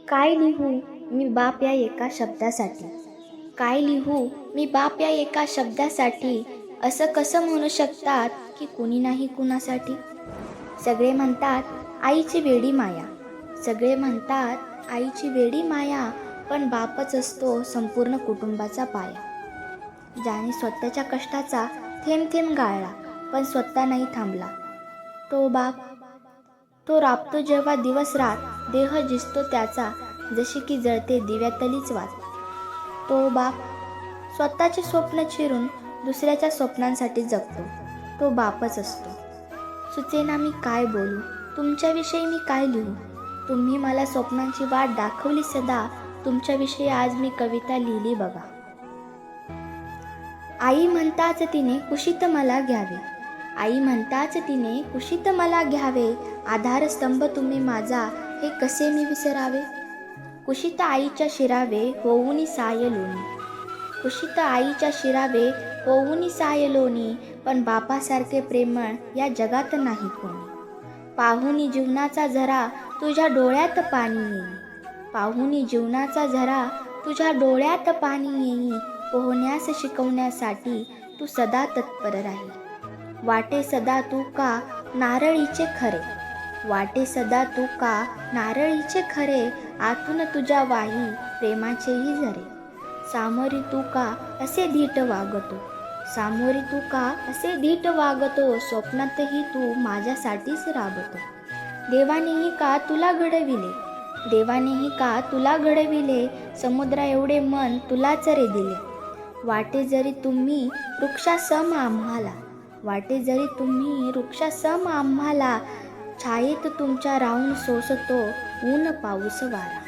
काय लिहू मी बाप या एका शब्दासाठी? काय लिहू मी बाप या एका शब्दासाठी? असं कसं म्हणू शकतात की कुणी नाही कुणासाठी? सगळे म्हणतात आईची वेडी माया, सगळे म्हणतात आईची वेडी माया, पण बापच असतो संपूर्ण कुटुंबाचा पाया. ज्याने स्वतःच्या कष्टाचा थेंब थेंब गाळला पण स्वतः नाही थांबला, तो बाप. तो राबतो जेव्हा दिवस रात, देह झिजतो त्याचा जशी की जळते दिव्यातलीच वात. तो बाप स्वतःचे स्वप्न चिरून दुसऱ्याच्या स्वप्नांसाठी जगतो, तो बापच असतो. सुचेना मी काय बोलू, तुमच्याविषयी मी काय लिहू. तुम्ही मला स्वप्नांची वाट दाखवली सदा, तुमच्याविषयी आज मी कविता लिहिली बघा. आई म्हणताच तिने कुशीत मला घ्यावे, आई म्हणताच तिने कुशीत मला घ्यावे. आधारस्तंभ तुम्ही माझा, हे कसे मी विसरावे. कुशीत आईच्या शिरावे होऊनी साय लोणी, कुशीत आईच्या शिरावे होऊनी साय लोणी. पण बापासारखे प्रेमळ या जगात नाही कोणी. पाहुनी जीवनाचा झरा तुझ्या डोळ्यात पाणी येई, पाहुनी जीवनाचा झरा तुझ्या डोळ्यात पाणी येई. पोहण्यास शिकवण्यासाठी तू सदा तत्पर राही. वाटे सदा तू का नारळीचे खरे, वाटे सदा तू का नारळीचे खरे. आतून तुझ्या वाही प्रेमाचेही झरे. सामोरी तू का असे धीट वागतो, सामोरी तू का असे धीट वागतो. स्वप्नातही तू माझ्यासाठीच राबतो. देवानेही का तुला घडविले, देवानेही का तुला घडविले. समुद्रा एवढे मन तुलाच रे दिले. वाटे जरी तुम्ही वृक्षासम आम्हाला, वाटे जरी तुम्ही वृक्षासम आम्हाला. छायेत तुमच्या राहून सोसतो ऊन पाऊस वारा.